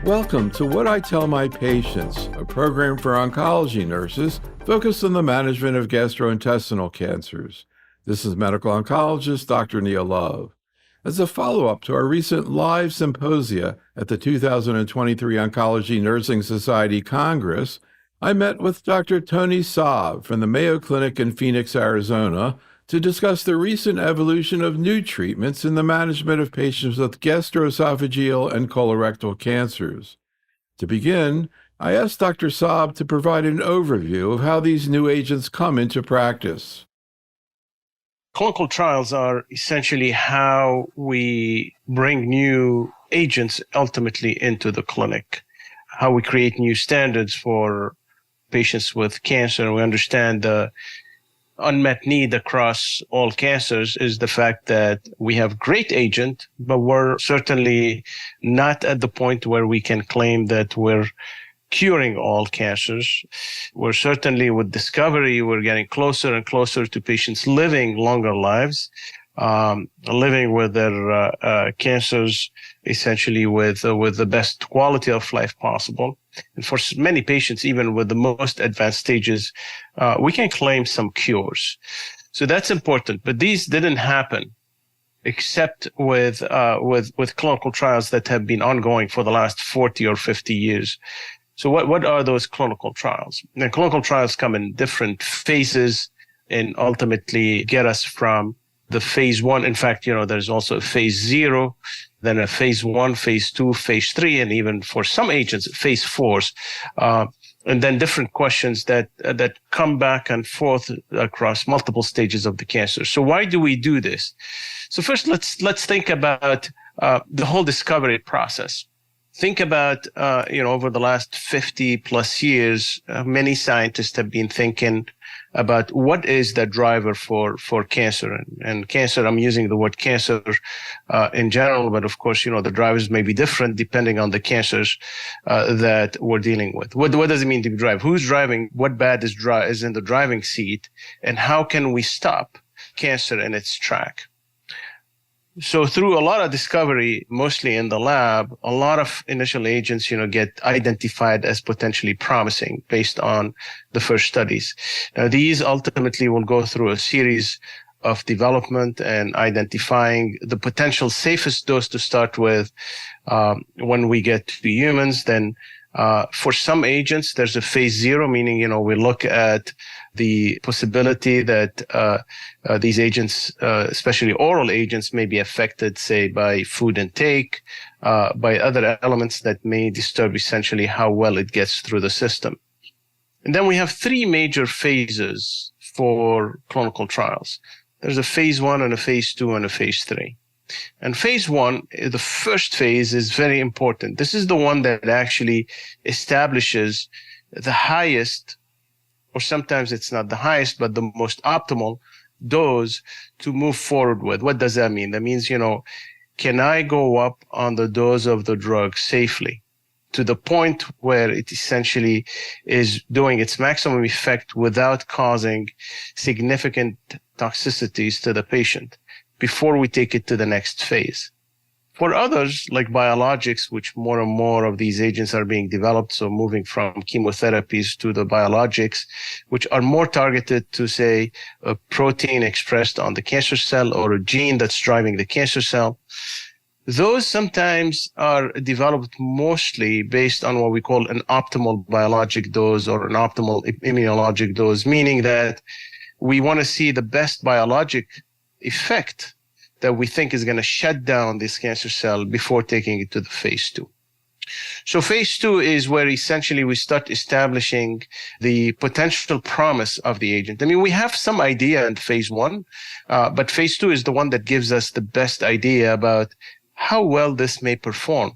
Welcome to What I Tell My Patients, a program for oncology nurses focused on the management of gastrointestinal cancers. This is medical oncologist Dr. Neil Love. As a follow-up to our recent live symposia at the 2023 Oncology Nursing Society Congress, I met with Dr. Tanios Bekaii-Saab from the Mayo Clinic in Phoenix, Arizona, to discuss the recent evolution of new treatments in the management of patients with gastroesophageal and colorectal cancers. To begin, I asked Dr. Saab to provide an overview of how these new agents come into practice. Clinical trials are essentially how we bring new agents ultimately into the clinic, how we create new standards for patients with cancer. And we understand the unmet need across all cancers is the fact that we have great agent, but we're certainly not at the point where we can claim that we're curing all cancers. We're certainly, with discovery, we're getting closer and closer to patients living longer lives, living with their cancers essentially with the best quality of life possible. And for many patients, even with the most advanced stages, we can claim some cures. So that's important. But these didn't happen except with clinical trials that have been ongoing for the last 40 or 50 years. So what are those clinical trials? And clinical trials come in different phases and ultimately get us from the phase 1. In fact, there's also a phase 0, then a phase 1, phase 2, phase 3, and even for some agents, phase 4s. And then different questions that come back and forth across multiple stages of the cancer. So why do we do this? So first, let's think about the whole discovery process. Think about, over the last 50 plus years, many scientists have been thinking about what is the driver for cancer. And cancer, I'm using the word cancer in general, but of course, the drivers may be different depending on the cancers that we're dealing with. What does it mean to drive? Who's driving? What bad is in the driving seat? And how can we stop cancer in its track? So through a lot of discovery, mostly in the lab, a lot of initial agents, get identified as potentially promising based on the first studies. Now, these ultimately will go through a series of development and identifying the potential safest dose to start with when we get to humans. Then for some agents, there's a phase 0, meaning, we look at the possibility that these agents, especially oral agents, may be affected, say, by food intake, by other elements that may disturb essentially how well it gets through the system. And then we have 3 major phases for clinical trials. There's a phase 1 and a phase 2 and a phase 3. And phase 1, the first phase, is very important. This is the one that actually establishes the highest, or sometimes it's not the highest, but the most optimal dose to move forward with. What does that mean? That means, can I go up on the dose of the drug safely to the point where it essentially is doing its maximum effect without causing significant toxicities to the patient before we take it to the next phase? For others, like biologics, which more and more of these agents are being developed, so moving from chemotherapies to the biologics, which are more targeted to, say, a protein expressed on the cancer cell or a gene that's driving the cancer cell, those sometimes are developed mostly based on what we call an optimal biologic dose or an optimal immunologic dose, meaning that we want to see the best biologic effect that we think is going to shut down this cancer cell before taking it to the phase 2. So phase 2 is where essentially we start establishing the potential promise of the agent. I mean, we have some idea in phase 1, but phase 2 is the one that gives us the best idea about how well this may perform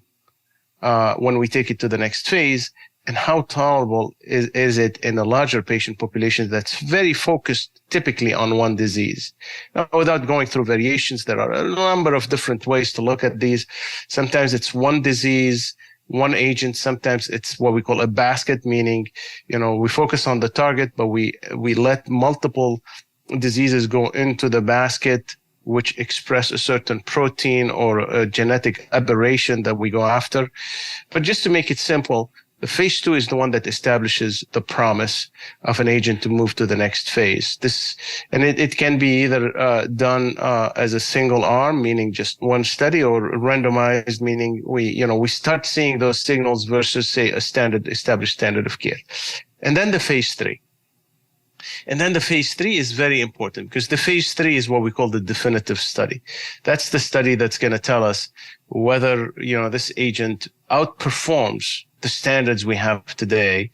when we take it to the next phase, and how tolerable is it in a larger patient population that's very focused typically on one disease. Now, without going through variations, there are a number of different ways to look at these. Sometimes it's one disease, one agent. Sometimes it's what we call a basket, meaning, we focus on the target, but we let multiple diseases go into the basket which express a certain protein or a genetic aberration that we go after. But just to make it simple, the phase 2 is the one that establishes the promise of an agent to move to the next phase. It can be either done as a single arm, meaning just one study, or randomized, meaning we start seeing those signals versus, say, a established standard of care. And then the phase 3. And then the phase 3 is very important, because the phase 3 is what we call the definitive study. That's the study that's going to tell us whether, this agent outperforms the standards we have today,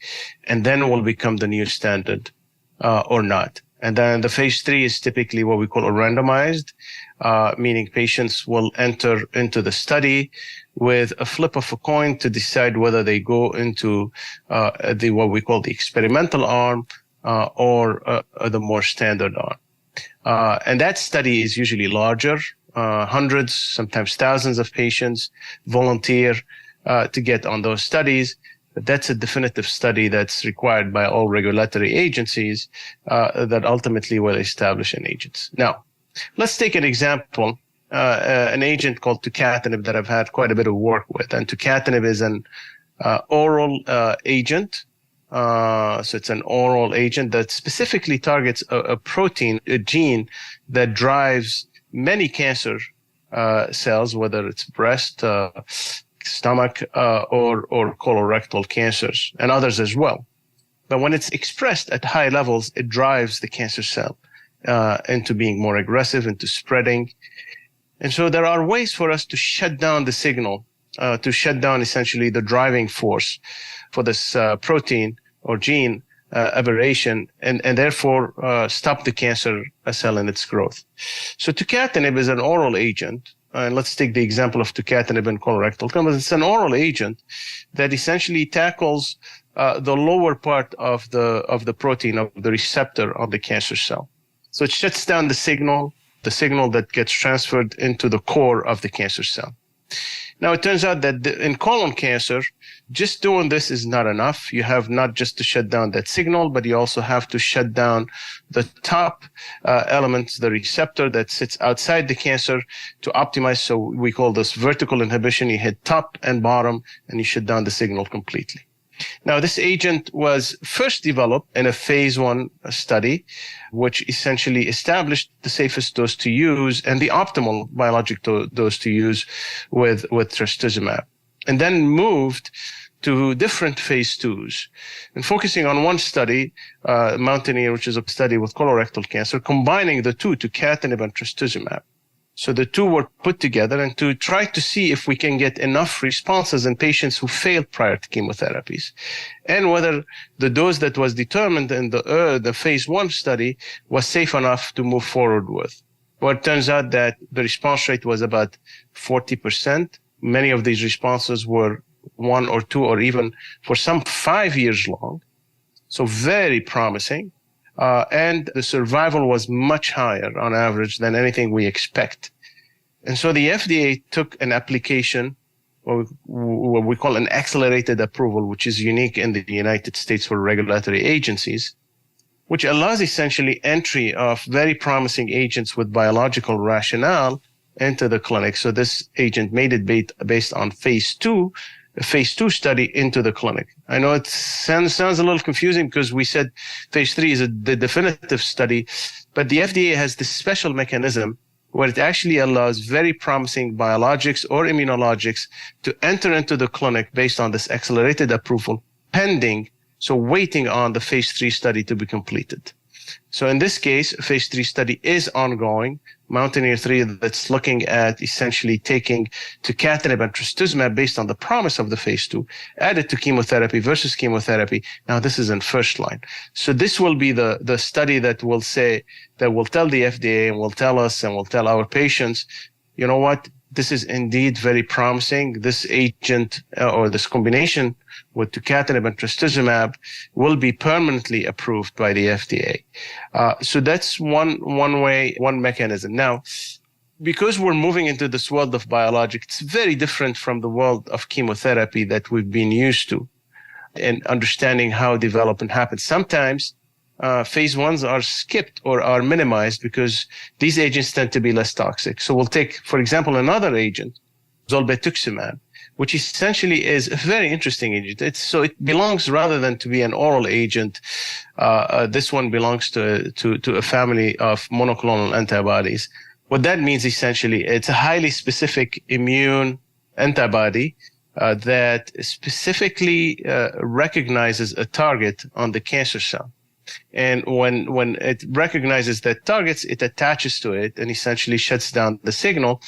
and then will become the new standard or not. And then the phase 3 is typically what we call a randomized, meaning patients will enter into the study with a flip of a coin to decide whether they go into what we call the experimental arm or the more standard arm. And that study is usually larger, hundreds, sometimes thousands of patients volunteer to get on those studies. But that's a definitive study that's required by all regulatory agencies that ultimately will establish an agent. Now, let's take an example, an agent called tucatinib that I've had quite a bit of work with. And tucatinib is an oral agent. So it's an oral agent that specifically targets a protein, a gene that drives many cancer cells, whether it's breast, stomach, or colorectal cancers, and others as well. But when it's expressed at high levels, it drives the cancer cell into being more aggressive, into spreading. And so there are ways for us to shut down the signal, to shut down essentially the driving force for this protein or gene aberration, and therefore stop the cancer cell in its growth. So tucatinib is an oral agent. And let's take the example of tucatinib and colorectal cancer. It's an oral agent that essentially tackles the lower part of the protein, of the receptor on the cancer cell. So it shuts down the signal that gets transferred into the core of the cancer cell. Now, it turns out that in colon cancer, just doing this is not enough. You have not just to shut down that signal, but you also have to shut down the top elements, the receptor that sits outside the cancer, to optimize. So we call this vertical inhibition. You hit top and bottom, and you shut down the signal completely. Now, this agent was first developed in a phase 1 study, which essentially established the safest dose to use and the optimal biologic dose to use with trastuzumab, and then moved to different phase 2s. And focusing on one study, Mountaineer, which is a study with colorectal cancer, combining the two, tucatinib and trastuzumab. So the two were put together and to try to see if we can get enough responses in patients who failed prior to chemotherapies, and whether the dose that was determined in the phase 1 study was safe enough to move forward with. Well, it turns out that the response rate was about 40%. Many of these responses were 1 or 2 or even for some 5 years long. So very promising. And the survival was much higher on average than anything we expect. And so the FDA took an application, what we call an accelerated approval, which is unique in the United States for regulatory agencies, which allows essentially entry of very promising agents with biological rationale into the clinic. So this agent made it based on phase 2, a phase 2 study into the clinic. I know it sounds a little confusing because we said phase 3 is the definitive study, but the FDA has this special mechanism where it actually allows very promising biologics or immunologics to enter into the clinic based on this accelerated approval pending, so waiting on the phase 3 study to be completed. So in this case, a phase 3 study is ongoing, Mountaineer 3, that's looking at essentially taking tucatinib and trastuzumab based on the promise of the phase 2, added to chemotherapy versus chemotherapy. Now this is in first line. So this will be the study that will tell the FDA and will tell us and will tell our patients, you know what, this is indeed very promising. This agent or this combination with tucatinib and trastuzumab will be permanently approved by the FDA. So that's one way, one mechanism. Now, because we're moving into this world of biologics, it's very different from the world of chemotherapy that we've been used to and understanding how development happens. Sometimes phase ones are skipped or are minimized because these agents tend to be less toxic. So we'll take, for example, another agent, zolbetuximab, which essentially is a very interesting agent. It belongs, rather than to be an oral agent, this one belongs to a family of monoclonal antibodies. What that means essentially, it's a highly specific immune antibody that specifically recognizes a target on the cancer cell. And when it recognizes that targets, it attaches to it and essentially shuts down the signal.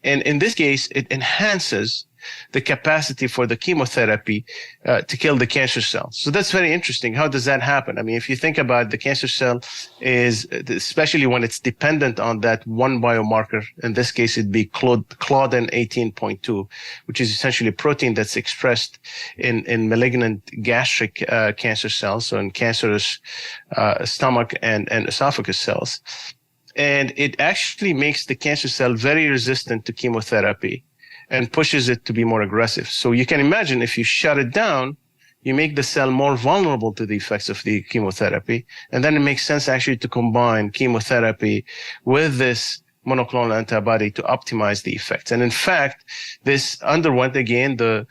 And in this case, it enhances the capacity for the chemotherapy to kill the cancer cells. So that's very interesting. How does that happen? I mean, if you think about it, the cancer cell is, especially when it's dependent on that one biomarker, in this case, it'd be Claudin 18.2, which is essentially a protein that's expressed in malignant gastric cancer cells, so in cancerous stomach and esophagus cells. And it actually makes the cancer cell very resistant to chemotherapy and pushes it to be more aggressive. So you can imagine if you shut it down, you make the cell more vulnerable to the effects of the chemotherapy. And then it makes sense actually to combine chemotherapy with this monoclonal antibody to optimize the effects. And in fact, this underwent again the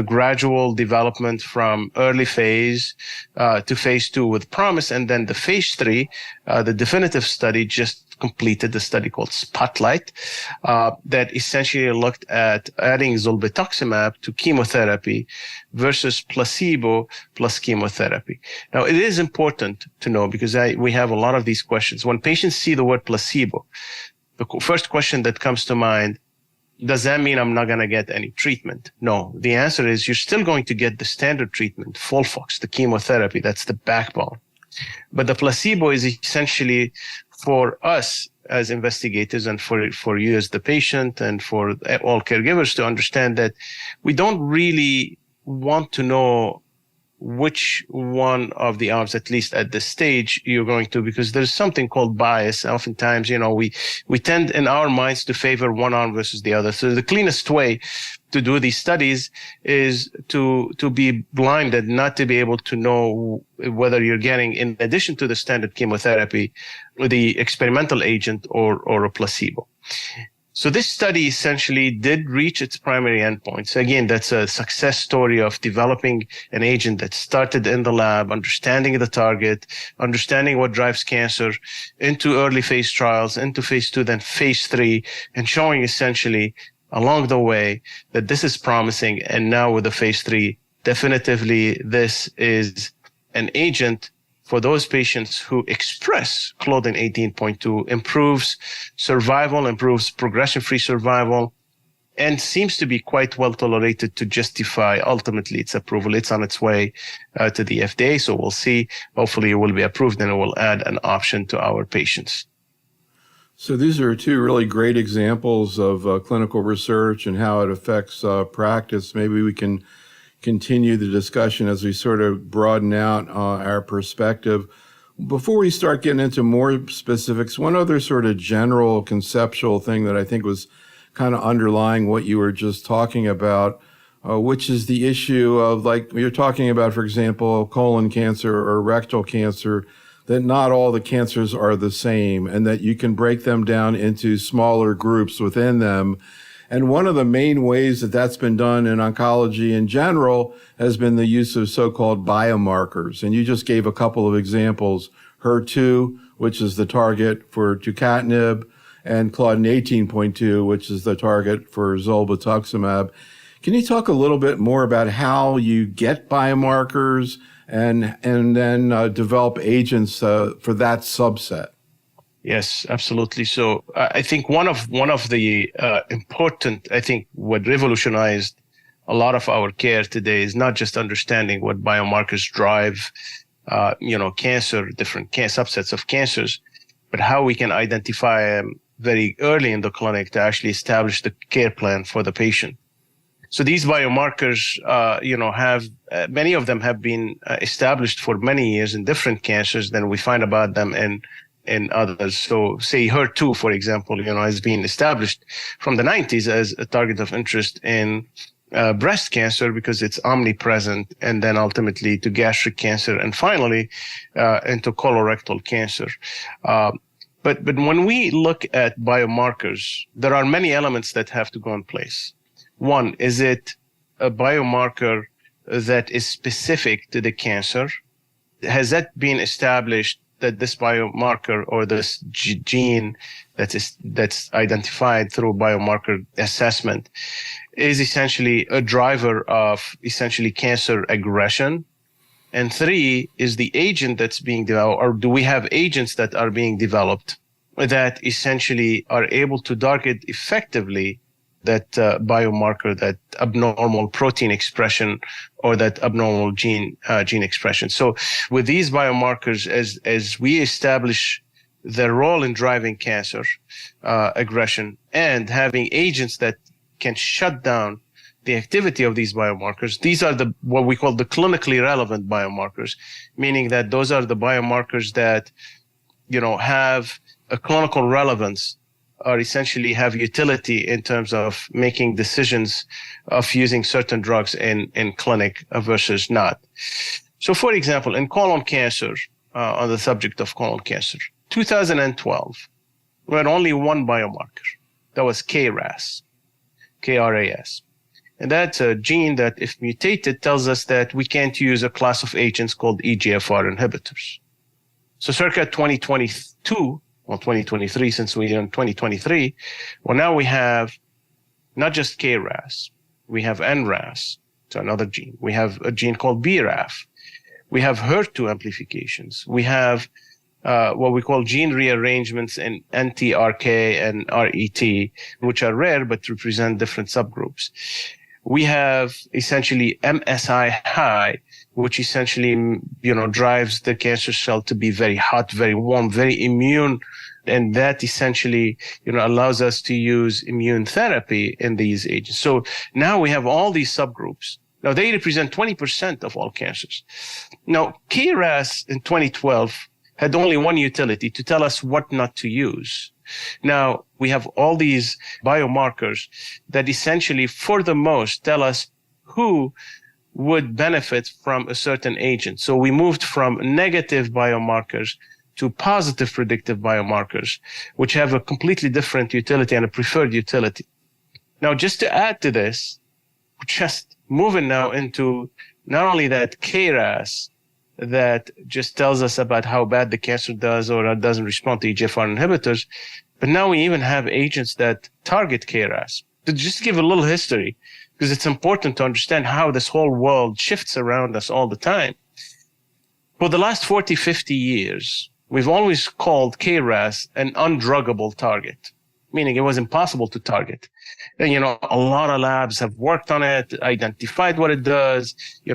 gradual development from early phase to phase 2 with promise. And then the phase 3, the definitive study just completed, the study called Spotlight, that essentially looked at adding zolbetuximab to chemotherapy versus placebo plus chemotherapy. Now, it is important to know, because we have a lot of these questions. When patients see the word placebo, the first question that comes to mind, does that mean I'm not going to get any treatment? No. The answer is you're still going to get the standard treatment, FOLFOX, the chemotherapy. That's the backbone. But the placebo is essentially for us as investigators and for you as the patient and for all caregivers to understand that we don't really want to know which one of the arms, at least at this stage, you're going to, because there's something called bias. Oftentimes, we tend in our minds to favor one arm versus the other. So the cleanest way to do these studies is to be blinded, not to be able to know whether you're getting, in addition to the standard chemotherapy, the experimental agent or a placebo. So this study essentially did reach its primary endpoints. Again, that's a success story of developing an agent that started in the lab, understanding the target, understanding what drives cancer, into early phase trials, into phase 2, then phase 3, and showing essentially along the way that this is promising. And now with the phase 3, definitively this is an agent for those patients who express Claudin 18.2, improves survival, improves progression-free survival, and seems to be quite well tolerated to justify ultimately its approval. It's on its way to the FDA, so we'll see. Hopefully it will be approved and it will add an option to our patients. So these are two really great examples of clinical research and how it affects practice. Maybe we can continue the discussion as we sort of broaden out our perspective. Before we start getting into more specifics, one other sort of general conceptual thing that I think was kind of underlying what you were just talking about, which is the issue of, like you're talking about, for example, colon cancer or rectal cancer, that not all the cancers are the same and that you can break them down into smaller groups within them. And one of the main ways that that's been done in oncology in general has been the use of so-called biomarkers. And you just gave a couple of examples, HER2, which is the target for tucatinib, and Claudin 18.2, which is the target for zolbetuximab. Can you talk a little bit more about how you get biomarkers and then develop agents for that subset? Yes, absolutely. So I think one of the important, I think what revolutionized a lot of our care today is not just understanding what biomarkers drive, cancer, different subsets of cancers, but how we can identify them very early in the clinic to actually establish the care plan for the patient. So these biomarkers, have many of them have been established for many years in different cancers. Then we find about them in others. So say HER2, for example, has been established from the 90s as a target of interest in breast cancer because it's omnipresent, and then ultimately to gastric cancer, and finally into colorectal cancer. But when we look at biomarkers, there are many elements that have to go in place. One, is it a biomarker that is specific to the cancer? Has that been established that this biomarker or this gene that's identified through biomarker assessment is essentially a driver of essentially cancer aggression? And three, is the agent that's being developed, or do we have agents that are being developed that essentially are able to target effectively that biomarker, that abnormal protein expression or that abnormal gene expression? So with these biomarkers, as we establish their role in driving cancer aggression and having agents that can shut down the activity of these biomarkers, these are what we call the clinically relevant biomarkers, meaning that those are the biomarkers that, have a clinical relevance, or essentially have utility in terms of making decisions of using certain drugs in clinic versus not. So for example, in colon cancer, on the subject of colon cancer, 2012, we had only one biomarker. That was KRAS. And that's a gene that, if mutated, tells us that we can't use a class of agents called EGFR inhibitors. So circa 2022, 2023, since we're in 2023, now we have not just KRAS, we have NRAS, so another gene. We have a gene called BRAF. We have HER2 amplifications. We have what we call gene rearrangements in NTRK and RET, which are rare but represent different subgroups. We have essentially MSI high, which essentially, drives the cancer cell to be very hot, very warm, very immune. And that essentially, allows us to use immune therapy in these agents. So now we have all these subgroups. Now they represent 20% of all cancers. Now, KRAS in 2012 had only one utility: to tell us what not to use. Now we have all these biomarkers that essentially, for the most, tell us who would benefit from a certain agent. So we moved from negative biomarkers to positive predictive biomarkers, which have a completely different utility and a preferred utility. Now, just to add to this, we're just moving now into not only that KRAS that just tells us about how bad the cancer does or doesn't respond to EGFR inhibitors, but now we even have agents that target KRAS. To just give a little history, because it's important to understand how this whole world shifts around us all the time. For the last 40, 50 years, we've always called KRAS an undruggable target, meaning it was impossible to target. And, a lot of labs have worked on it, identified what it does,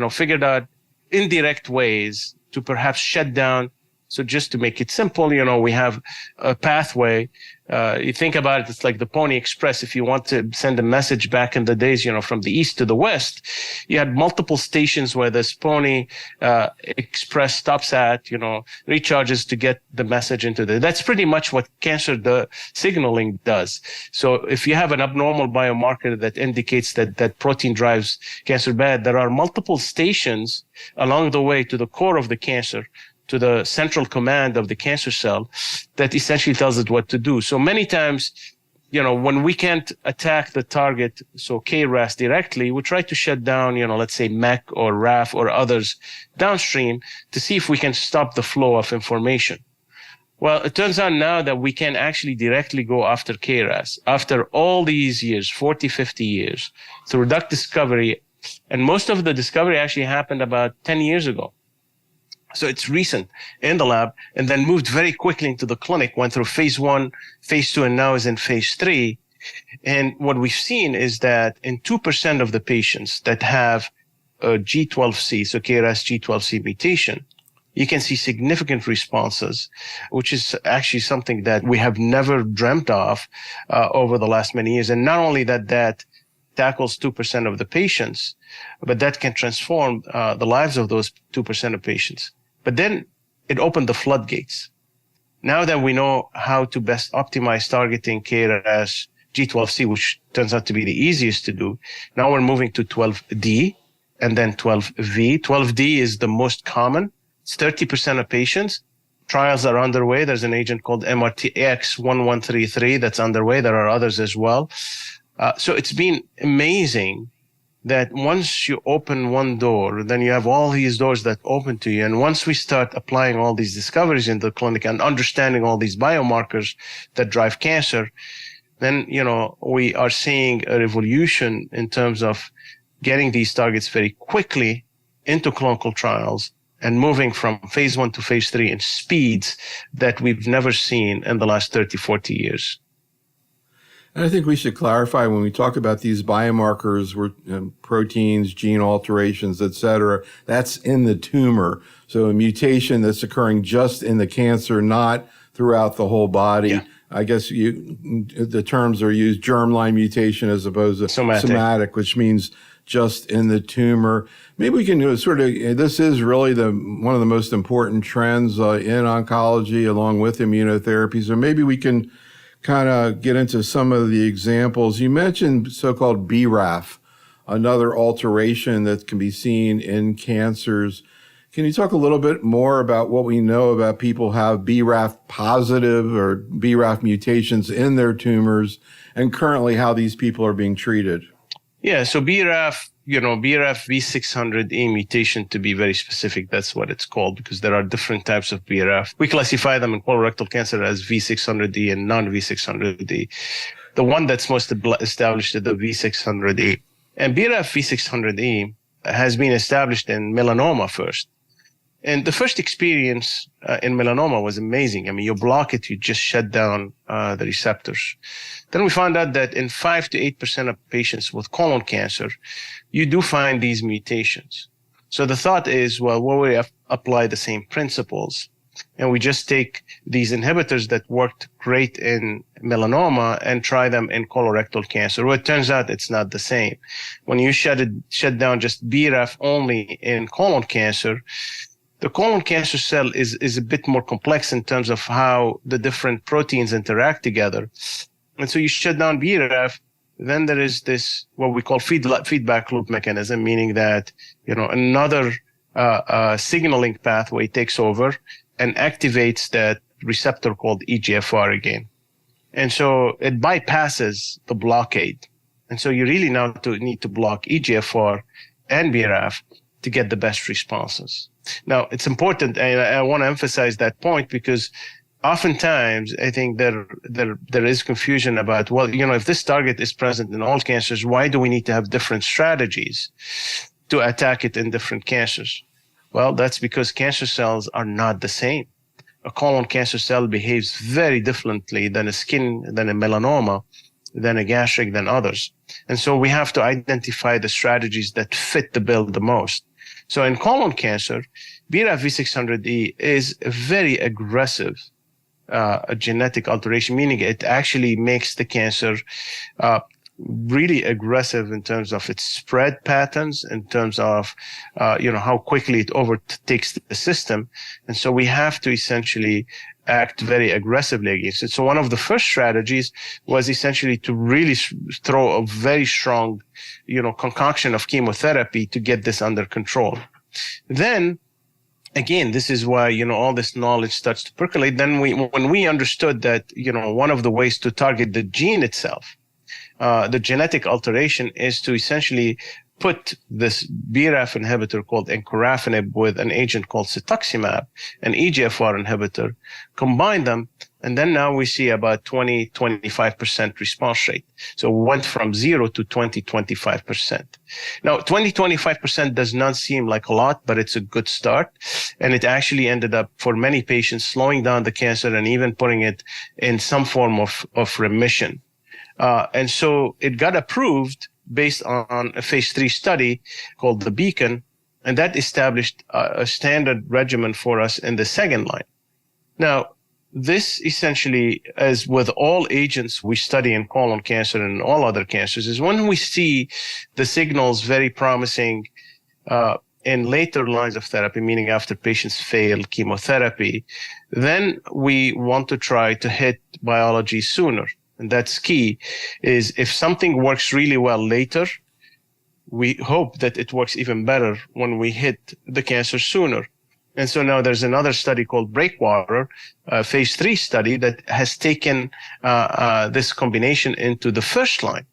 figured out indirect ways to perhaps shut down. So just to make it simple, we have a pathway. You think about it, it's like the Pony Express. If you want to send a message back in the days, from the east to the west, you had multiple stations where this Pony Express stops at, recharges to get the message into that's pretty much what cancer signaling does. So if you have an abnormal biomarker that indicates that protein drives cancer bad, there are multiple stations along the way to the core of the cancer, to the central command of the cancer cell, that essentially tells it what to do. So many times, when we can't attack the target, so KRAS directly, we try to shut down, let's say MEK or RAF or others downstream to see if we can stop the flow of information. Well, it turns out now that we can actually directly go after KRAS after all these years, 40, 50 years, through drug discovery. And most of the discovery actually happened about 10 years ago. So it's recent in the lab, and then moved very quickly into the clinic, went through phase 1, phase 2, and now is in phase 3. And what we've seen is that in 2% of the patients that have a G12C, so KRAS G12C mutation, you can see significant responses, which is actually something that we have never dreamt of over the last many years. And not only that tackles 2% of the patients, but that can transform the lives of those 2% of patients. But then it opened the floodgates. Now that we know how to best optimize targeting KRAS G12C, which turns out to be the easiest to do. Now we're moving to 12D and then 12V. 12D is the most common. It's 30% of patients. Trials are underway. There's an agent called MRTX1133 that's underway. There are others as well. So it's been amazing that once you open one door, then you have all these doors that open to you. And once we start applying all these discoveries in the clinic and understanding all these biomarkers that drive cancer, then, we are seeing a revolution in terms of getting these targets very quickly into clinical trials and moving from phase 1 to phase 3 in speeds that we've never seen in the last 30, 40 years. And I think we should clarify when we talk about these biomarkers, proteins, gene alterations, et cetera, that's in the tumor. So a mutation that's occurring just in the cancer, not throughout the whole body. Yeah. I guess the terms are used germline mutation as opposed to somatic, which means just in the tumor. Maybe we can do this is really one of the most important trends in oncology along with immunotherapy. So maybe we can kind of get into some of the examples. You mentioned so-called BRAF, another alteration that can be seen in cancers. Can you talk a little bit more about what we know about people who have BRAF positive or BRAF mutations in their tumors and currently how these people are being treated? Yeah, so BRAF V600E mutation, to be very specific, that's what it's called because there are different types of BRAF. We classify them in colorectal cancer as V600E and non-V600E. The one that's most established is the V600E. And BRAF V600E has been established in melanoma first. And the first experience in melanoma was amazing. I mean, you block it, you just shut down the receptors. Then we found out that in 5 to 8% of patients with colon cancer, you do find these mutations. So the thought is, well, we apply the same principles? And we just take these inhibitors that worked great in melanoma and try them in colorectal cancer. Well, it turns out it's not the same. When you shut down just BRAF only in colon cancer, the colon cancer cell is a bit more complex in terms of how the different proteins interact together. And so you shut down BRAF, then there is this, what we call feedback loop mechanism, meaning that, another signaling pathway takes over and activates that receptor called EGFR again. And so it bypasses the blockade. And so you really now need to block EGFR and BRAF to get the best responses. Now, it's important, and I want to emphasize that point because oftentimes I think there is confusion about, if this target is present in all cancers, why do we need to have different strategies to attack it in different cancers? Well, that's because cancer cells are not the same. A colon cancer cell behaves very differently than a melanoma, than a gastric, than others. And so we have to identify the strategies that fit the bill the most. So in colon cancer, BRAF V600E is a very aggressive genetic alteration, meaning it actually makes the cancer really aggressive in terms of its spread patterns, in terms of how quickly it overtakes the system. And so we have to essentially act very aggressively against it. So one of the first strategies was essentially to really throw a very strong, concoction of chemotherapy to get this under control. Then, again, this is why, all this knowledge starts to percolate. Then when we understood that, one of the ways to target the gene itself, the genetic alteration, is to essentially put this BRAF inhibitor called encorafenib with an agent called cetuximab, an EGFR inhibitor, combine them, and then now we see about 20-25% response rate. So we went from 0 to 20-25%. Now, 20-25% does not seem like a lot, but it's a good start. And it actually ended up, for many patients, slowing down the cancer and even putting it in some form of remission. And so it got approved based on a phase 3 study called the Beacon, and that established a standard regimen for us in the second line. Now, this essentially, as with all agents we study in colon cancer and all other cancers, is when we see the signals very promising in later lines of therapy, meaning after patients fail chemotherapy, then we want to try to hit biology sooner. and that's key, is if something works really well later, we hope that it works even better when we hit the cancer sooner. And so now there's another study called Breakwater, a phase 3 study that has taken this combination into the first line.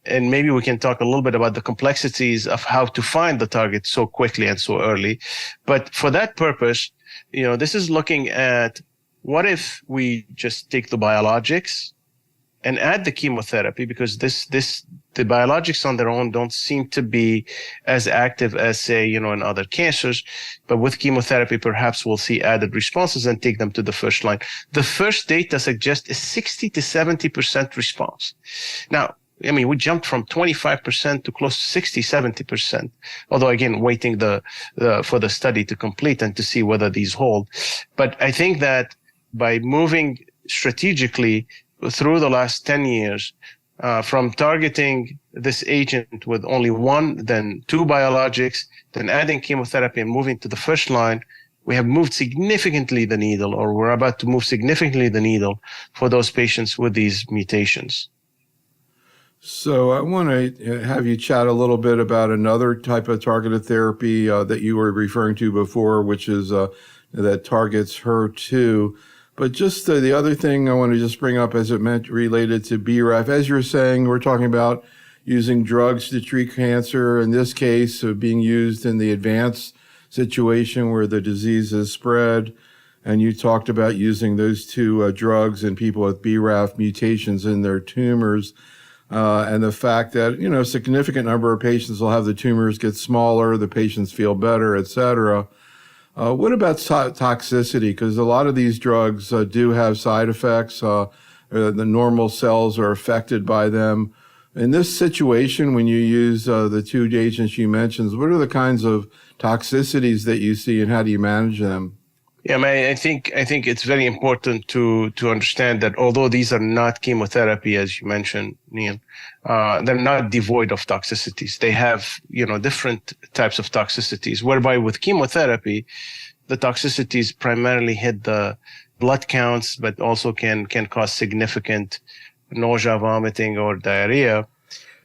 And maybe we can talk a little bit about the complexities of how to find the target so quickly and so early. But for that purpose, this is looking at what if we just take the biologics and add the chemotherapy, because the biologics on their own don't seem to be as active as, say, in other cancers. But with chemotherapy, perhaps we'll see added responses and take them to the first line. The first data suggests a 60 to 70% response. Now, we jumped from 25% to close to 60, 70%. Although, again, waiting for the study to complete and to see whether these hold. But I think that by moving strategically through the last 10 years, from targeting this agent with only one, then two biologics, then adding chemotherapy and moving to the first line, we have moved significantly the needle, or we're about to move significantly the needle for those patients with these mutations. So I want to have you chat a little bit about another type of targeted therapy that you were referring to before, which is that targets HER2. But just the other thing I want to just bring up as it meant related to BRAF, as you're saying, we're talking about using drugs to treat cancer, in this case being used in the advanced situation where the disease is spread. And you talked about using those two drugs in people with BRAF mutations in their tumors. And the fact that, a significant number of patients will have the tumors get smaller, the patients feel better, et cetera. What about toxicity? Because a lot of these drugs do have side effects. The normal cells are affected by them. In this situation, when you use the two agents you mentioned, what are the kinds of toxicities that you see and how do you manage them? Yeah, I think it's very important to understand that although these are not chemotherapy, as you mentioned, Neil, they're not devoid of toxicities. They have, different types of toxicities, whereby with chemotherapy, the toxicities primarily hit the blood counts, but also can cause significant nausea, vomiting, or diarrhea.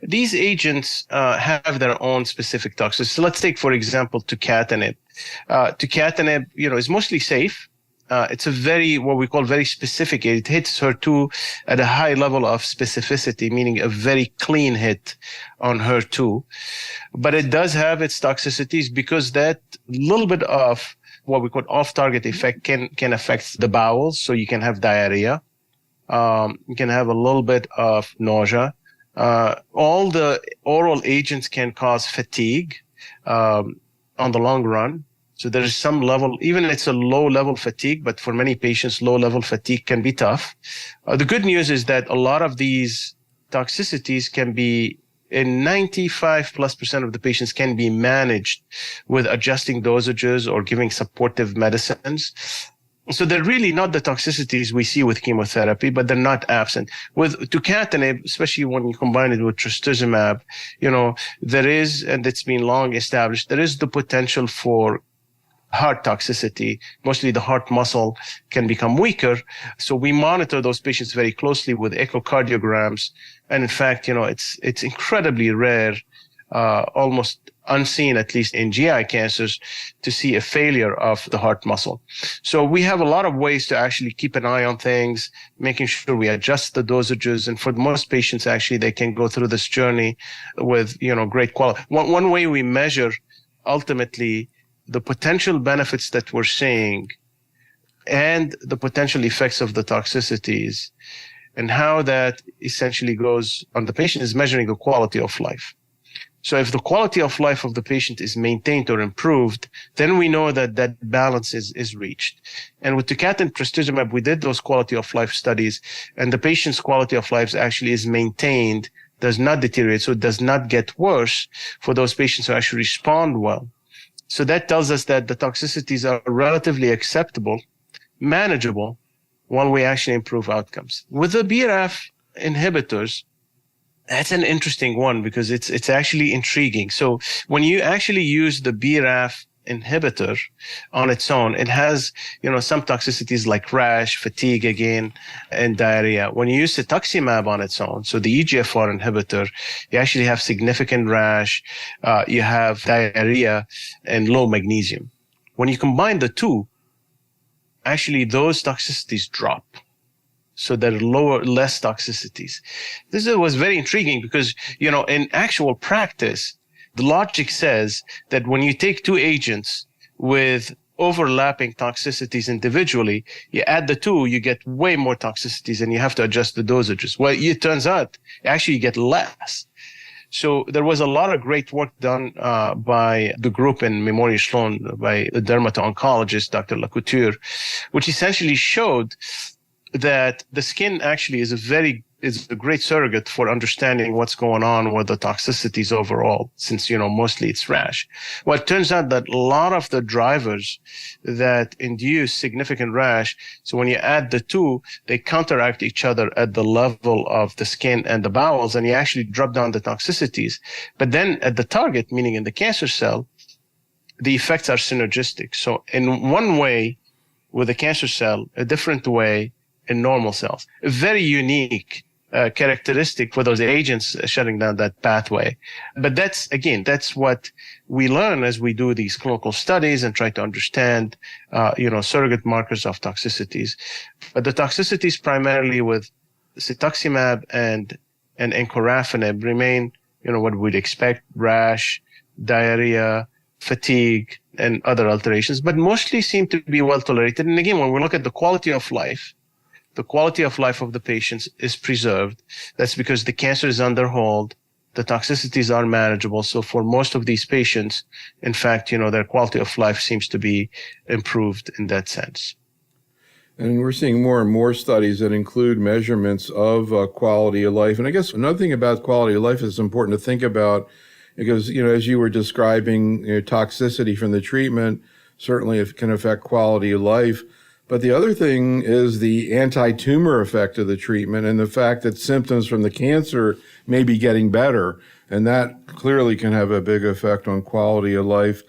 These agents have their own specific toxicities. So let's take, for example, tucatinib. Tucatinib, is mostly safe. It's what we call very specific. It hits HER2 at a high level of specificity, meaning a very clean hit on HER2. But it does have its toxicities because that little bit of what we call off-target effect can affect the bowels. So you can have diarrhea. You can have a little bit of nausea. All the oral agents can cause fatigue on the long run. So there is some level, even it's a low-level fatigue, but for many patients, low-level fatigue can be tough. The good news is that a lot of these toxicities can be, in 95+% of the patients, can be managed with adjusting dosages or giving supportive medicines. So they're really not the toxicities we see with chemotherapy, but they're not absent. With tucatinib, especially when you combine it with trastuzumab, there is, and it's been long established, there is the potential for heart toxicity. Mostly the heart muscle can become weaker. So we monitor those patients very closely with echocardiograms. And in fact, it's incredibly rare, almost unseen, at least in GI cancers, to see a failure of the heart muscle. So we have a lot of ways to actually keep an eye on things, making sure we adjust the dosages. And for most patients, actually, they can go through this journey with, great quality. One way we measure ultimately the potential benefits that we're seeing and the potential effects of the toxicities and how that essentially goes on the patient is measuring the quality of life. So if the quality of life of the patient is maintained or improved, then we know that that balance is reached. And with tucatinib and trastuzumab, we did those quality of life studies, and the patient's quality of life actually is maintained, does not deteriorate, so it does not get worse for those patients who actually respond well. So that tells us that the toxicities are relatively acceptable, manageable, while we actually improve outcomes. With the BRAF inhibitors, that's an interesting one because it's actually intriguing. So when you actually use the BRAF inhibitor on its own, it has, some toxicities like rash, fatigue again, and diarrhea. When you use cetuximab on its own, so the EGFR inhibitor, you actually have significant rash, you have diarrhea, and low magnesium. When you combine the two, actually those toxicities drop. So there are less toxicities. This was very intriguing because, in actual practice, the logic says that when you take two agents with overlapping toxicities individually, you add the two, you get way more toxicities and you have to adjust the dosages. Well, it turns out actually you get less. So there was a lot of great work done by the group in Memorial Sloan by the dermato-oncologist, Dr. Lacouture, which essentially showed that the skin actually is a great surrogate for understanding what's going on with the toxicities overall, since, mostly it's rash. Well, it turns out that a lot of the drivers that induce significant rash, so when you add the two, they counteract each other at the level of the skin and the bowels, and you actually drop down the toxicities. But then at the target, meaning in the cancer cell, the effects are synergistic. So in one way, with the cancer cell, a different way in normal cells. A very unique characteristic for those agents shutting down that pathway. But that's what we learn as we do these clinical studies and try to understand, surrogate markers of toxicities. But the toxicities primarily with cetuximab and encorafenib remain, what we'd expect: rash, diarrhea, fatigue, and other alterations, but mostly seem to be well tolerated. And again, when we look at the quality of life of the patients is preserved. That's because the cancer is under hold. The toxicities are manageable. So for most of these patients, in fact, their quality of life seems to be improved in that sense. And we're seeing more and more studies that include measurements of quality of life. And I guess another thing about quality of life is important to think about, because, as you were describing, toxicity from the treatment, certainly it can affect quality of life. But the other thing is the anti-tumor effect of the treatment and the fact that symptoms from the cancer may be getting better. And that clearly can have a big effect on quality of life.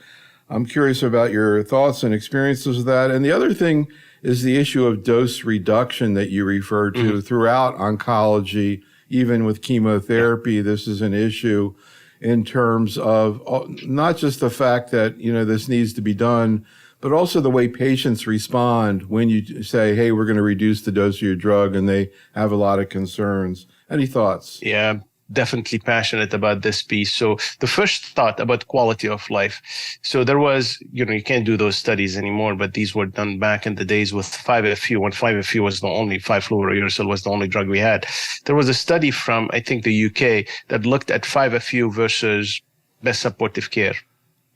I'm curious about your thoughts and experiences of that. And the other thing is the issue of dose reduction that you referred to throughout oncology. Even with chemotherapy, this is an issue in terms of not just the fact that, this needs to be done, but also the way patients respond when you say, hey, we're going to reduce the dose of your drug, and they have a lot of concerns. Any thoughts? Yeah, definitely passionate about this piece. So the first thought about quality of life. So there was, you can't do those studies anymore, but these were done back in the days with 5-FU, when 5-FU was the only 5-fluorouracil was the only drug we had. There was a study from, I think, the UK that looked at 5-FU versus best supportive care.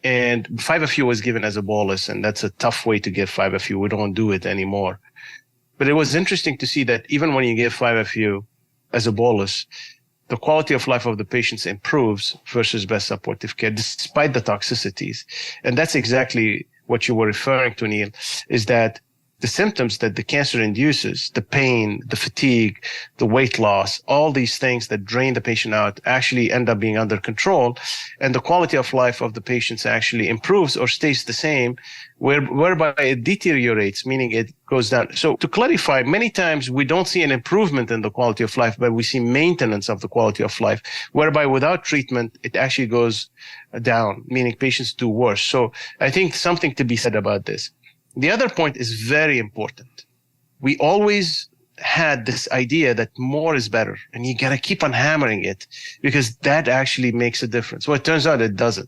And 5-FU was given as a bolus, and that's a tough way to give 5-FU. We don't do it anymore. But it was interesting to see that even when you give 5-FU as a bolus, the quality of life of the patients improves versus best supportive care, despite the toxicities. And that's exactly what you were referring to, Neil, is that the symptoms that the cancer induces, the pain, the fatigue, the weight loss, all these things that drain the patient out actually end up being under control. And the quality of life of the patients actually improves or stays the same, whereby it deteriorates, meaning it goes down. So to clarify, many times we don't see an improvement in the quality of life, but we see maintenance of the quality of life, whereby without treatment, it actually goes down, meaning patients do worse. So I think something to be said about this. The other point is very important. We always had this idea that more is better, and you got to keep on hammering it because that actually makes a difference. Well, it turns out it doesn't.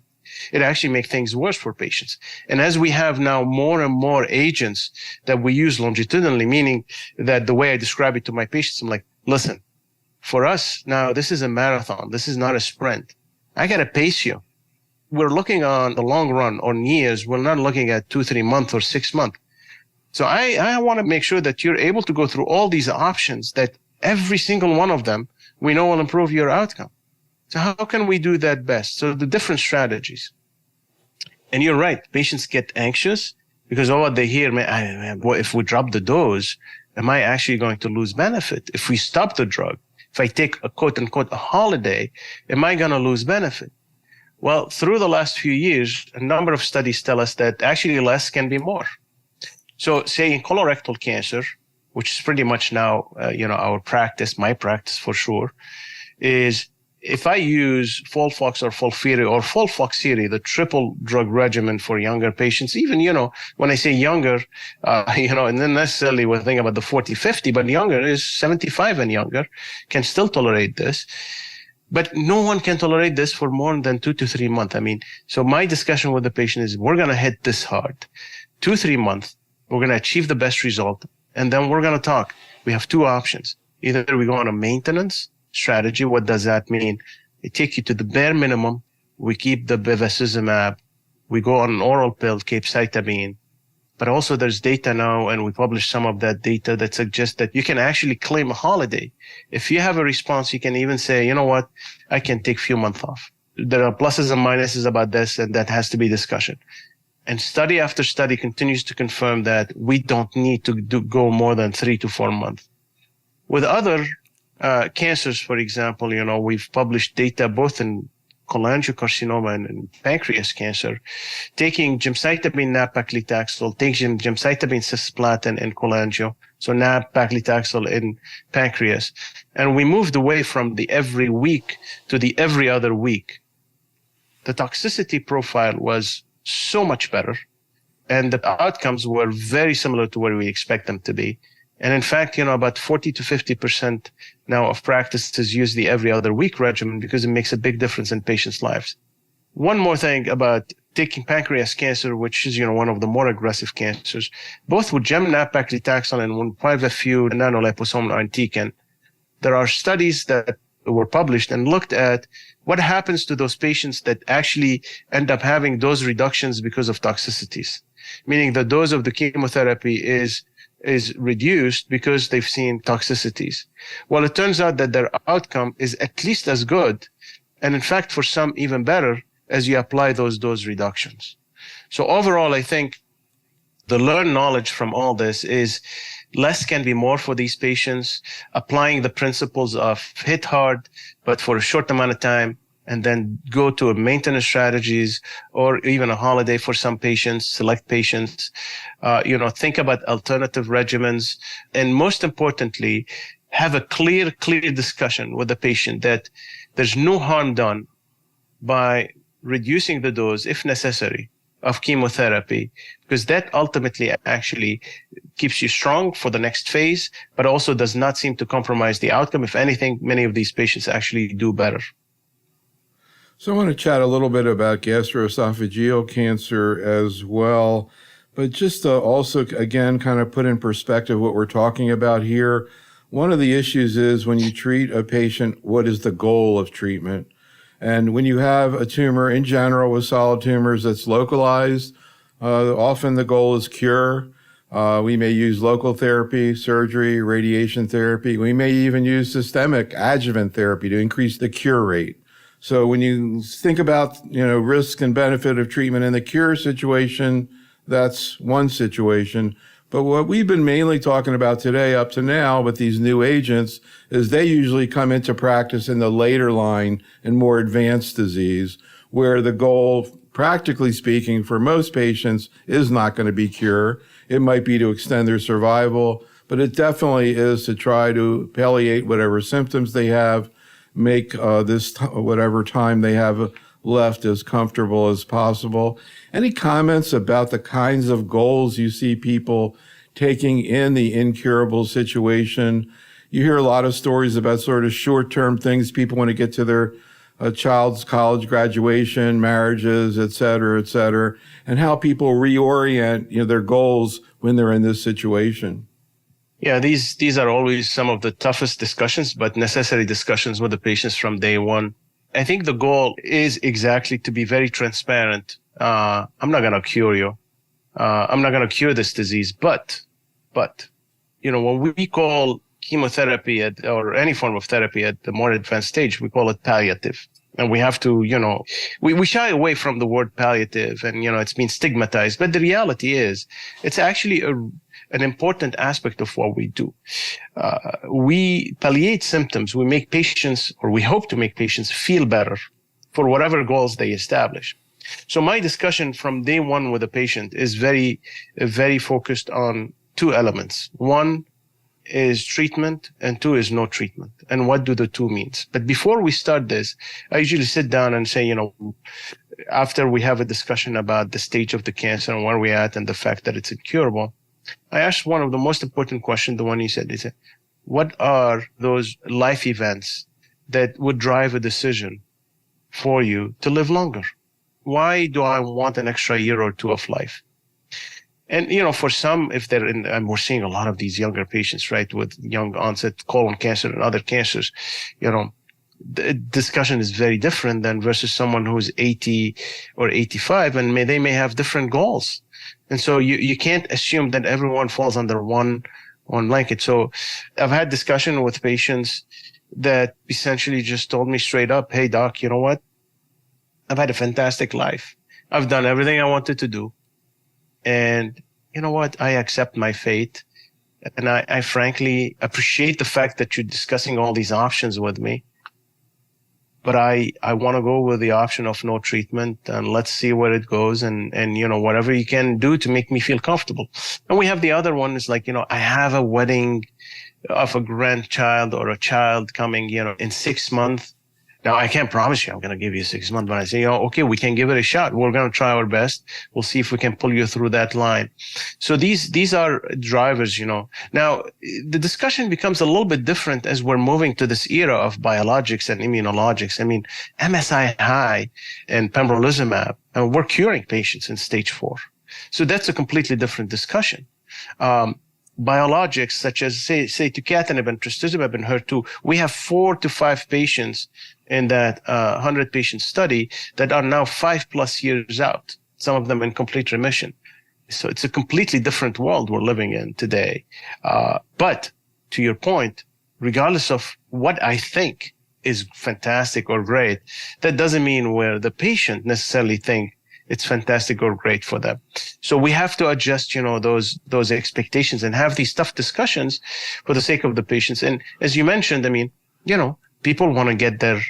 It actually makes things worse for patients. And as we have now more and more agents that we use longitudinally, meaning that the way I describe it to my patients, I'm like, listen, for us now, this is a marathon. This is not a sprint. I got to pace you. We're looking on the long run or years. We're not looking at 2-3 months or 6 months. So I want to make sure that you're able to go through all these options, that every single one of them we know will improve your outcome. So how can we do that best? So the different strategies. And you're right, patients get anxious because of what they hear. Man, if we drop the dose, am I actually going to lose benefit? If we stop the drug, if I take a quote unquote a holiday, am I going to lose benefit? Well, through the last few years, a number of studies tell us that actually less can be more. So say in colorectal cancer, which is pretty much now, our practice, my practice for sure, is if I use FOLFOX or FOLFIRI or FOLFOXIRI, the triple drug regimen for younger patients, even, when I say younger, and then necessarily we're thinking about the 40, 50, but younger is 75 and younger, can still tolerate this. But no one can tolerate this for more than 2 to 3 months. So my discussion with the patient is we're going to hit this hard. 2, 3 months, we're going to achieve the best result, and then we're going to talk. We have two options. Either we go on a maintenance strategy. What does that mean? It takes you to the bare minimum. We keep the bevacizumab. We go on an oral pill, capecitabine. But also there's data now, and we published some of that data that suggests that you can actually claim a holiday. If you have a response, you can even say, you know what, I can take a few months off. There are pluses and minuses about this, and that has to be discussion. And study after study continues to confirm that we don't need to go more than 3 to 4 months. With other cancers, for example, we've published data both in cholangiocarcinoma and pancreas cancer, taking gemcitabine, nab-paclitaxel, taking gemcitabine cisplatin in cholangio, so nab-paclitaxel in pancreas. And we moved away from the every week to the every other week. The toxicity profile was so much better, and the outcomes were very similar to where we expect them to be. And in fact, about 40 to 50% now of practices use the every other week regimen because it makes a big difference in patients' lives. One more thing about taking pancreas cancer, which is, one of the more aggressive cancers, both with gem-nab-paclitaxel and with 5-FU nanoliposomal irinotecan, there are studies that were published and looked at what happens to those patients that actually end up having dose reductions because of toxicities, meaning the dose of the chemotherapy is reduced because they've seen toxicities. Well, it turns out that their outcome is at least as good, and in fact, for some, even better, as you apply those dose reductions. So overall, I think the learned knowledge from all this is less can be more for these patients, applying the principles of hit hard, but for a short amount of time, and then go to a maintenance strategies or even a holiday for some patients, select patients, think about alternative regimens. And most importantly, have a clear discussion with the patient that there's no harm done by reducing the dose, if necessary, of chemotherapy, because that ultimately actually keeps you strong for the next phase, but also does not seem to compromise the outcome. If anything, many of these patients actually do better. So I want to chat a little bit about gastroesophageal cancer as well, but just to also, again, kind of put in perspective what we're talking about here. One of the issues is when you treat a patient, what is the goal of treatment? And when you have a tumor in general with solid tumors that's localized, often the goal is cure. We may use local therapy, surgery, radiation therapy. We may even use systemic adjuvant therapy to increase the cure rate. So when you think about, risk and benefit of treatment in the cure situation, that's one situation. But what we've been mainly talking about today up to now with these new agents is they usually come into practice in the later line and more advanced disease, where the goal, practically speaking, for most patients is not going to be cure. It might be to extend their survival, but it definitely is to try to palliate whatever symptoms they have, make whatever time they have left as comfortable as possible. Any comments about the kinds of goals you see people taking in the incurable situation? You hear a lot of stories about sort of short-term things people want to get to their child's college graduation, marriages, et cetera, and how people reorient their goals when they're in this situation. Yeah, these are always some of the toughest discussions, but necessary discussions with the patients from day one. I think the goal is exactly to be very transparent. I'm not going to cure you. I'm not going to cure this disease, but, when we call chemotherapy or any form of therapy at the more advanced stage, we call it palliative. And we have to, we shy away from the word palliative and, it's been stigmatized. But the reality is it's actually an important aspect of what we do. We palliate symptoms. We make patients, or we hope to make patients feel better for whatever goals they establish. So my discussion from day one with the patient is very, very focused on two elements. One is treatment and two is no treatment. And what do the two means? But before we start this, I usually sit down and say, after we have a discussion about the stage of the cancer and where we're at and the fact that it's incurable, I asked one of the most important questions, the one he said, what are those life events that would drive a decision for you to live longer? Why do I want an extra year or two of life? And, for some, if they're and we're seeing a lot of these younger patients, right, with young onset colon cancer and other cancers, the discussion is very different than versus someone who's 80 or 85, and they may have different goals. And so you can't assume that everyone falls under one blanket. So I've had discussion with patients that essentially just told me straight up, hey, doc, you know what? I've had a fantastic life. I've done everything I wanted to do. And you know what? I accept my fate. And I frankly appreciate the fact that you're discussing all these options with me. But I want to go with the option of no treatment, and let's see where it goes, and whatever you can do to make me feel comfortable. And we have the other one is like, I have a wedding of a grandchild or a child coming, in 6 months. Now, I can't promise you I'm going to give you 6 months, but I say, okay, we can give it a shot. We're going to try our best. We'll see if we can pull you through that line. So these are drivers, Now, the discussion becomes a little bit different as we're moving to this era of biologics and immunologics. I mean, MSI high and pembrolizumab, and we're curing patients in stage 4. So that's a completely different discussion. Biologics such as, say tucatinib and trastuzumab and HER2, we have 4 to 5 patients in that 100-patient study that are now 5+ years out, some of them in complete remission. So it's a completely different world we're living in today. But to your point, regardless of what I think is fantastic or great, that doesn't mean where the patient necessarily think it's fantastic or great for them. So we have to adjust, those expectations and have these tough discussions for the sake of the patients. And as you mentioned, people want to get their,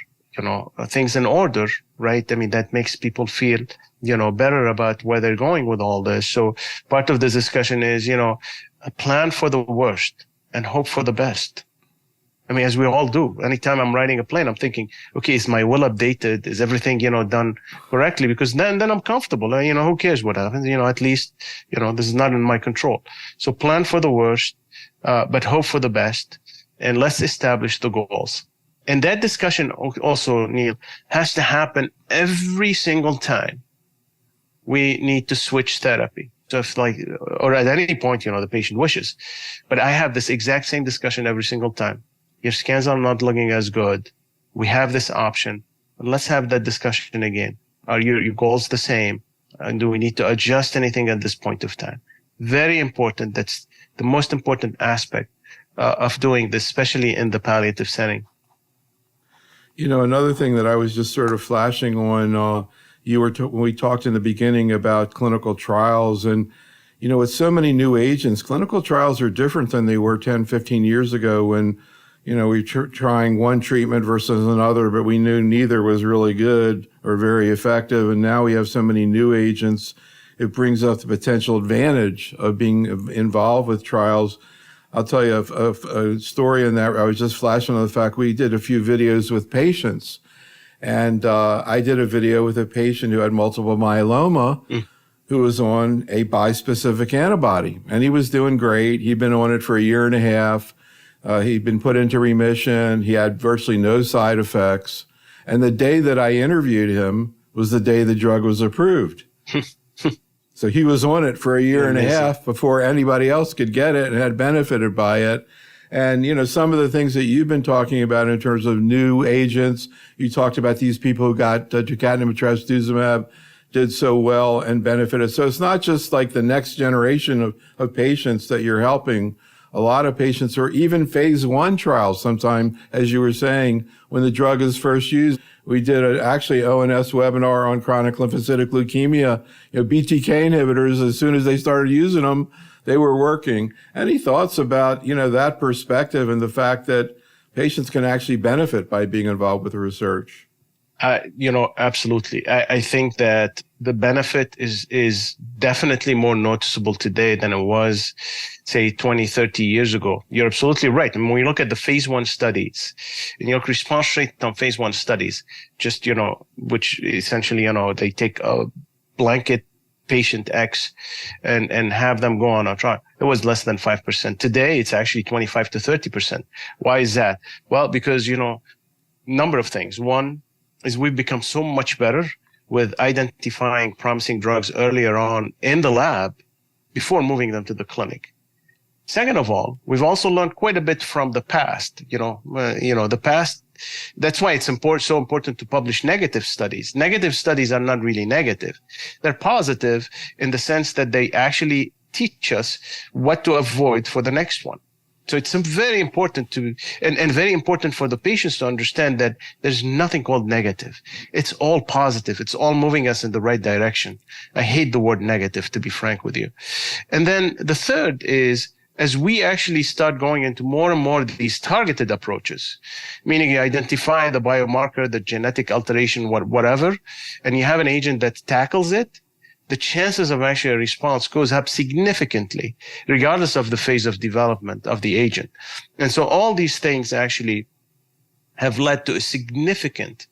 things in order, right? That makes people feel, better about where they're going with all this. So part of the discussion is, plan for the worst and hope for the best. As we all do. Anytime I'm writing a plan, I'm thinking, okay, is my will updated? Is everything, done correctly? Because then I'm comfortable. Who cares what happens? At least, this is not in my control. So plan for the worst, but hope for the best. And let's establish the goals. And that discussion also, Neil, has to happen every single time we need to switch therapy. So if or at any point, the patient wishes. But I have this exact same discussion every single time. Your scans are not looking as good. We have this option. Let's have that discussion again. Are your goals the same? And do we need to adjust anything at this point of time? Very important. That's the most important aspect of doing this, especially in the palliative setting. Another thing that I was just sort of flashing on, when we talked in the beginning about clinical trials, and with so many new agents, clinical trials are different than they were 10, 15 years ago when we were trying one treatment versus another, but we knew neither was really good or very effective. And now we have so many new agents. It brings up the potential advantage of being involved with trials. I'll tell you a story in that. I was just flashing on the fact we did a few videos with patients. And I did a video with a patient who had multiple myeloma who was on a bispecific antibody. And he was doing great. He'd been on it for 1.5 years. He'd been put into remission. He had virtually no side effects. And the day that I interviewed him was the day the drug was approved. So he was on it for 1.5 years before anybody else could get it and had benefited by it. And, some of the things that you've been talking about in terms of new agents, you talked about these people who got tucatinib and trastuzumab did so well and benefited. So it's not just like the next generation of patients that you're helping. A lot of patients are even phase 1 trials sometime, as you were saying, when the drug is first used. We did actually ONS webinar on chronic lymphocytic leukemia. BTK inhibitors, as soon as they started using them, they were working. Any thoughts about, that perspective and the fact that patients can actually benefit by being involved with the research? Absolutely. I think that the benefit is definitely more noticeable today than it was, say, 20, 30 years ago. You're absolutely right. And when we look at the phase 1 studies, and your response rate on phase 1 studies, just, which essentially, they take a blanket patient X and have them go on a trial. It was less than 5%. Today, it's actually 25 to 30%. Why is that? Well, because, number of things. One is we've become so much better with identifying promising drugs earlier on in the lab before moving them to the clinic. Second of all, we've also learned quite a bit from the past. The past. That's why it's so important to publish negative studies. Negative studies are not really negative. They're positive in the sense that they actually teach us what to avoid for the next one. So it's very important and very important for the patients to understand that there's nothing called negative. It's all positive. It's all moving us in the right direction. I hate the word negative, to be frank with you. And then the third is, as we actually start going into more and more of these targeted approaches, meaning you identify the biomarker, the genetic alteration, whatever, and you have an agent that tackles it, the chances of actually a response goes up significantly, regardless of the phase of development of the agent. And so all these things actually have led to a significant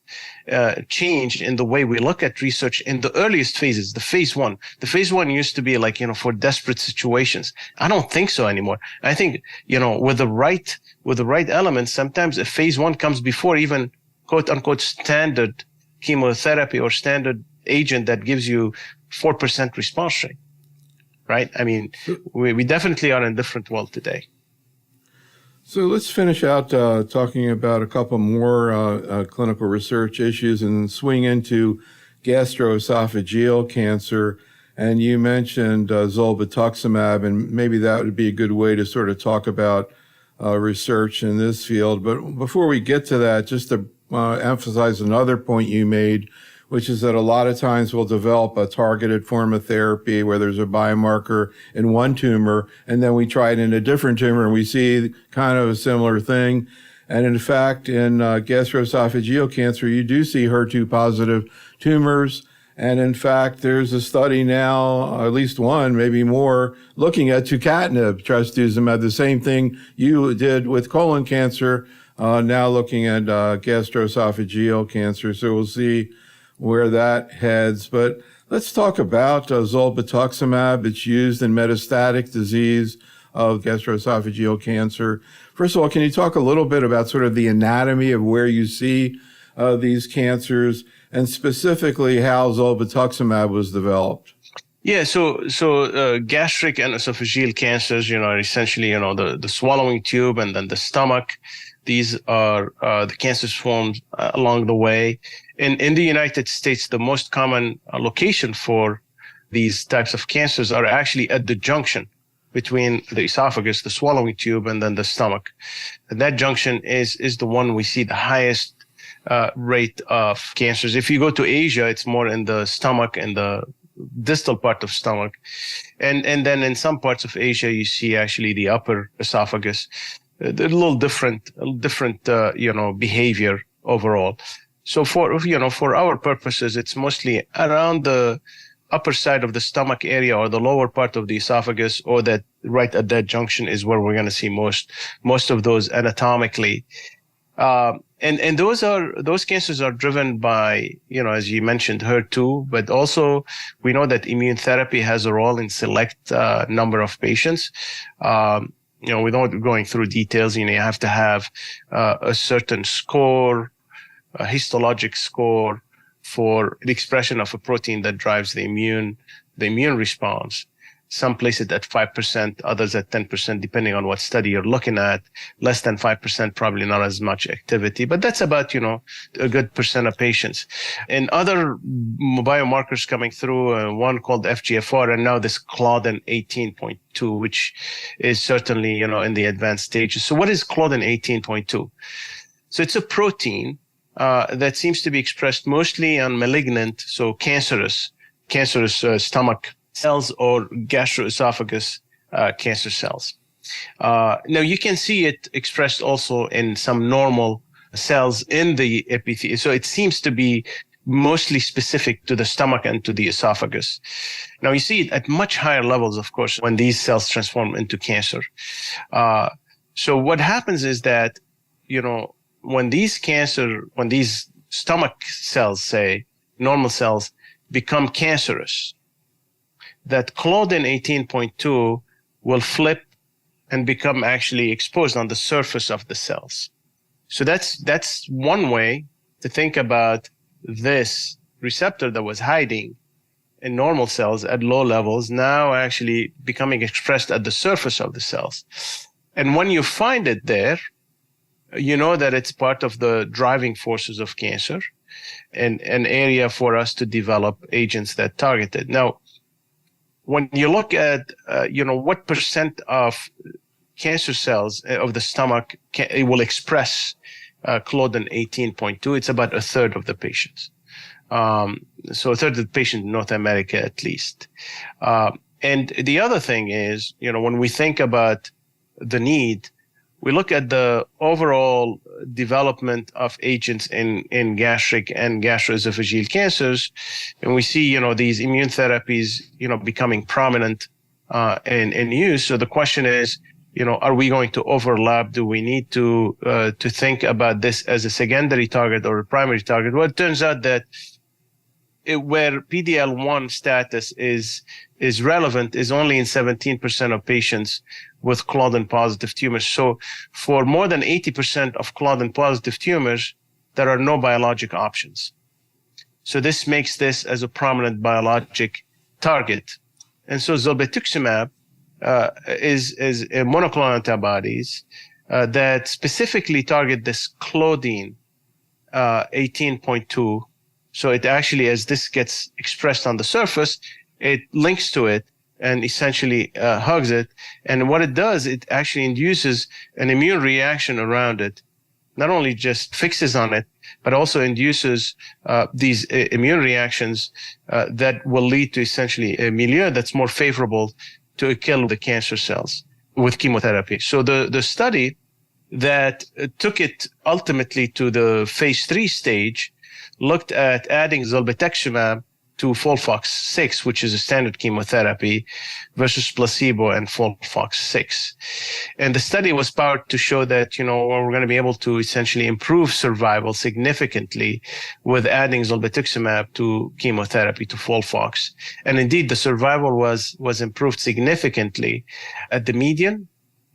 change in the way we look at research in the earliest phases, the phase 1. The phase 1 used to be like, for desperate situations. I don't think so anymore. I think, with the right elements, sometimes a phase 1 comes before even quote unquote standard chemotherapy or standard agent that gives you 4% response rate, right? I mean, we definitely are in a different world today. So let's finish out talking about a couple more clinical research issues and swing into gastroesophageal cancer. And you mentioned zolbetuximab, and maybe that would be a good way to sort of talk about research in this field. But before we get to that, just to emphasize another point you made, which is that a lot of times we'll develop a targeted form of therapy where there's a biomarker in one tumor, and then we try it in a different tumor and we see kind of a similar thing. And in fact, in gastroesophageal cancer, you do see HER2 positive tumors. And in fact, there's a study now, at least one, maybe more, looking at tucatinib, trastuzumab, the same thing you did with colon cancer, now looking at gastroesophageal cancer. So we'll see where that heads. But let's talk about zolbetuximab. It's used in metastatic disease of gastroesophageal cancer. First of all, can you talk a little bit about sort of the anatomy of where you see these cancers, and specifically how zolbetuximab was developed? Yeah, so gastric and esophageal cancers, are essentially, the swallowing tube and then the stomach. These are the cancers formed along the way. In the United States, the most common location for these types of cancers are actually at the junction between the esophagus, the swallowing tube, and then the stomach. And that junction is the one we see the highest rate of cancers. If you go to Asia, it's more in the stomach and the distal part of stomach. And then in some parts of Asia, you see actually the upper esophagus. They're a little different, behavior overall. So for our purposes, it's mostly around the upper side of the stomach area or the lower part of the esophagus, or that right at that junction is where we're going to see most of those anatomically. And those cancers are driven by, as you mentioned, HER2, but also we know that immune therapy has a role in select number of patients. Without going through details, you have to have a certain score, a histologic score for the expression of a protein that drives the immune response. Some place it at 5%, others at 10%, depending on what study you're looking at. Less than 5%, probably not as much activity, but that's about, a good percent of patients. And other biomarkers coming through, one called FGFR, and now this Claudin 18.2, which is certainly, in the advanced stages. So what is Claudin 18.2? So it's a protein that seems to be expressed mostly on malignant, so cancerous stomach cells or gastroesophagus cancer cells. Now you can see it expressed also in some normal cells in the epithelium. So it seems to be mostly specific to the stomach and to the esophagus. Now, you see it at much higher levels, of course, when these cells transform into cancer. So what happens is that, when these stomach cells, say, normal cells, become cancerous, that Claudin 18.2 will flip and become actually exposed on the surface of the cells. So that's one way to think about this receptor that was hiding in normal cells at low levels, now actually becoming expressed at the surface of the cells. And when you find it there, you know that it's part of the driving forces of cancer and an area for us to develop agents that target it. Now, when you look at, what percent of cancer cells of the stomach it will express Claudin 18.2, it's about a third of the patients. So a third of the patients in North America, at least. And the other thing is, when we think about the need, we look at the overall development of agents in gastric and gastroesophageal cancers, and we see, these immune therapies, becoming prominent in use. So the question is, are we going to overlap? Do we need to think about this as a secondary target or a primary target? Well, it turns out that where PD-L1 status is relevant is only in 17% of patients with Claudin positive tumors. So for more than 80% of Claudin positive tumors, there are no biologic options. So this makes this as a prominent biologic target. And so zolbetuximab is a monoclonal antibodies that specifically target this Claudin 18.2. So it actually, as this gets expressed on the surface, it links to it and essentially hugs it. And what it does, it actually induces an immune reaction around it. Not only just fixes on it, but also induces these immune reactions that will lead to essentially a milieu that's more favorable to kill the cancer cells with chemotherapy. So the study that took it ultimately to the phase 3 stage looked at adding zolbetuximab to FOLFOX6, which is a standard chemotherapy, versus placebo and FOLFOX6. And the study was powered to show that, we're going to be able to essentially improve survival significantly with adding zolbetuximab to chemotherapy, to FOLFOX. And indeed, the survival was improved significantly at the median.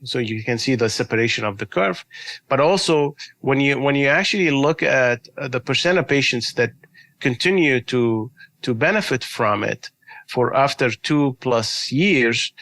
So you can see the separation of the curve, but also when you actually look at the percent of patients that continue to benefit from it for after 2+ years,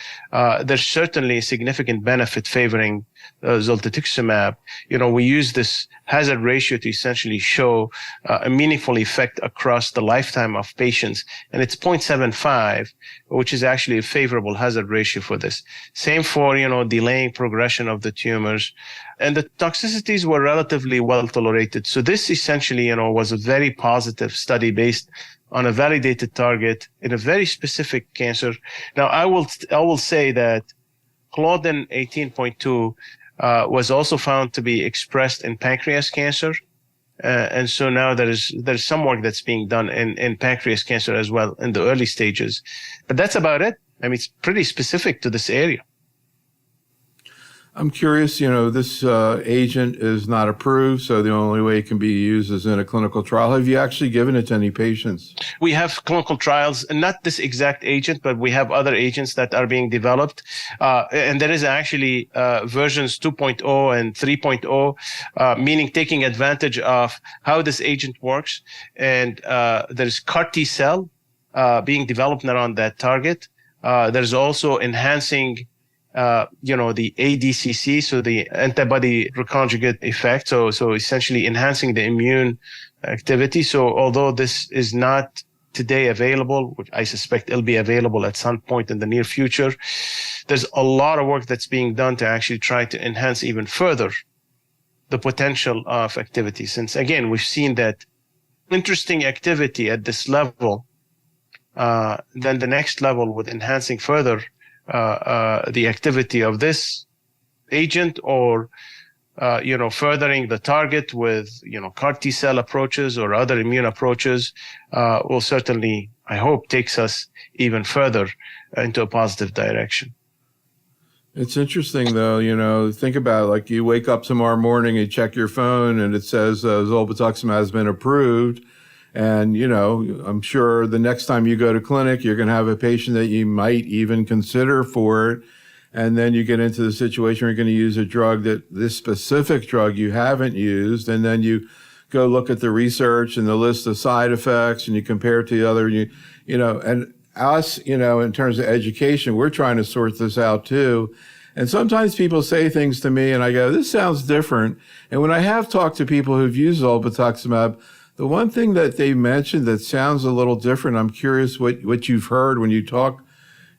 there's certainly a significant benefit favoring zolbetuximab. We use this hazard ratio to essentially show a meaningful effect across the lifetime of patients, and it's 0.75, which is actually a favorable hazard ratio for this. Same for, delaying progression of the tumors, and the toxicities were relatively well tolerated. So this essentially, was a very positive study based on a validated target in a very specific cancer. Now, I will say that Claudin 18.2 was also found to be expressed in pancreas cancer. And so now there's some work that's being done in pancreas cancer as well in the early stages. But that's about it. I mean, it's pretty specific to this area. I'm curious, this agent is not approved, so the only way it can be used is in a clinical trial. Have you actually given it to any patients? We have clinical trials, and not this exact agent, but we have other agents that are being developed. And there is actually versions 2.0 and 3.0, meaning taking advantage of how this agent works. And there's CAR T cell being developed around that target. There's also enhancing the ADCC, so the antibody reconjugate effect. So essentially enhancing the immune activity. So although this is not today available, which I suspect it'll be available at some point in the near future, there's a lot of work that's being done to actually try to enhance even further the potential of activity. Since again, we've seen that interesting activity at this level, then the next level with enhancing further the activity of this agent or furthering the target with, CAR T cell approaches or other immune approaches will certainly, I hope, takes us even further into a positive direction. It's interesting, though, think about it, like you wake up tomorrow morning, you check your phone, and it says zolbetuximab has been approved. And, I'm sure the next time you go to clinic, you're going to have a patient that you might even consider for it. And then you get into the situation where you're going to use a drug this specific drug you haven't used. And then you go look at the research and the list of side effects and you compare it to the other, and us, in terms of education, we're trying to sort this out too. And sometimes people say things to me and I go, this sounds different. And when I have talked to people who've used zolbetuximab, the one thing that they mentioned that sounds a little different, I'm curious what you've heard when you talk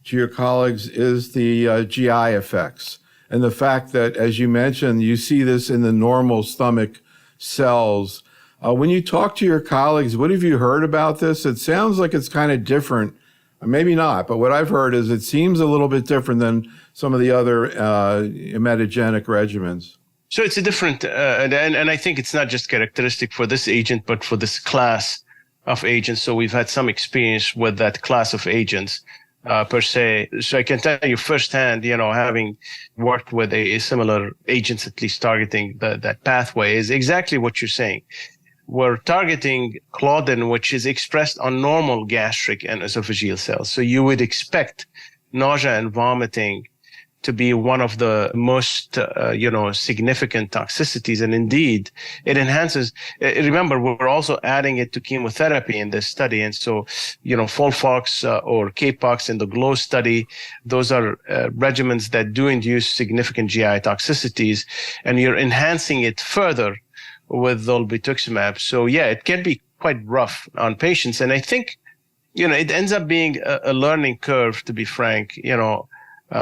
to your colleagues, is the GI effects. And the fact that, as you mentioned, you see this in the normal stomach cells. When you talk to your colleagues, what have you heard about this? It sounds like it's kind of different. Maybe not, but what I've heard is it seems a little bit different than some of the other metagenic regimens. So it's a different, and I think it's not just characteristic for this agent, but for this class of agents. So we've had some experience with that class of agents per se. So I can tell you firsthand, having worked with a similar agents, at least targeting that pathway, is exactly what you're saying. We're targeting claudin, which is expressed on normal gastric and esophageal cells. So you would expect nausea and vomiting to be one of the most, significant toxicities. And indeed, it enhances. Remember, we're also adding it to chemotherapy in this study. And so, FOLFOX or CAPOX in the GLOW study, those are regimens that do induce significant GI toxicities. And you're enhancing it further with zolbetuximab. So yeah, it can be quite rough on patients. And I think, it ends up being a learning curve, to be frank,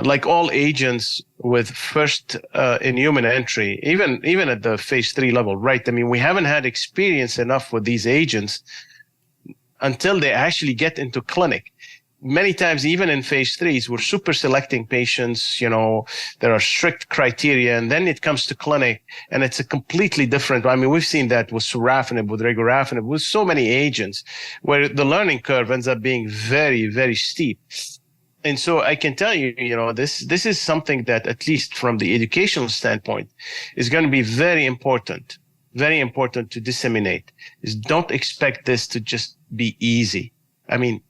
like all agents with first in human entry, even at the phase 3 level, right? I mean, we haven't had experience enough with these agents until they actually get into clinic. Many times, even in phase 3s, we're super selecting patients, there are strict criteria, and then it comes to clinic, and it's a completely different. I mean, we've seen that with sorafenib, with regorafenib, with so many agents, where the learning curve ends up being very, very steep. And so I can tell you, this is something that, at least from the educational standpoint, is going to be very important to disseminate. Is don't expect this to just be easy. I mean,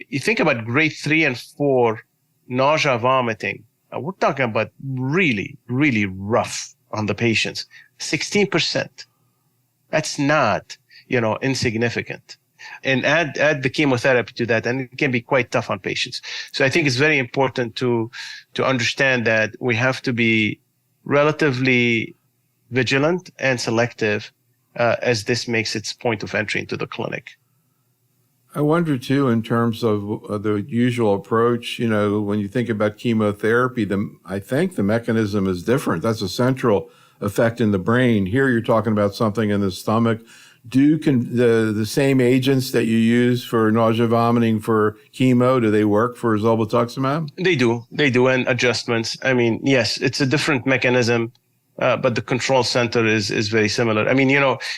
you think about grade 3 and 4 nausea, vomiting. We're talking about really, really rough on the patients. 16%. That's not, insignificant. And add the chemotherapy to that, and it can be quite tough on patients. So I think it's very important to understand that we have to be relatively vigilant and selective as this makes its point of entry into the clinic. I wonder, too, in terms of the usual approach, when you think about chemotherapy, I think the mechanism is different. That's a central effect in the brain. Here you're talking about something in the stomach. Do the same agents that you use for nausea, vomiting for chemo, do they work for zolbetuximab? They do, and adjustments. I mean, yes, it's a different mechanism. But the control center is very similar. I mean,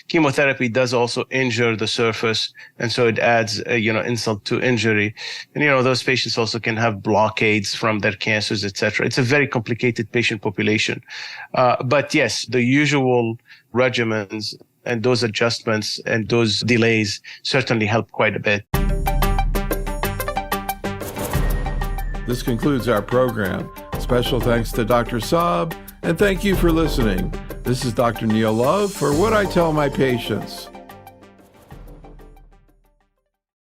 chemotherapy does also injure the surface, and so it adds, insult to injury. And, those patients also can have blockades from their cancers, etc. It's a very complicated patient population. But yes, the usual regimens and those adjustments and those delays certainly help quite a bit. This concludes our program. Special thanks to Dr. Saab. And thank you for listening. This is Dr. Neil Love for What I Tell My Patients.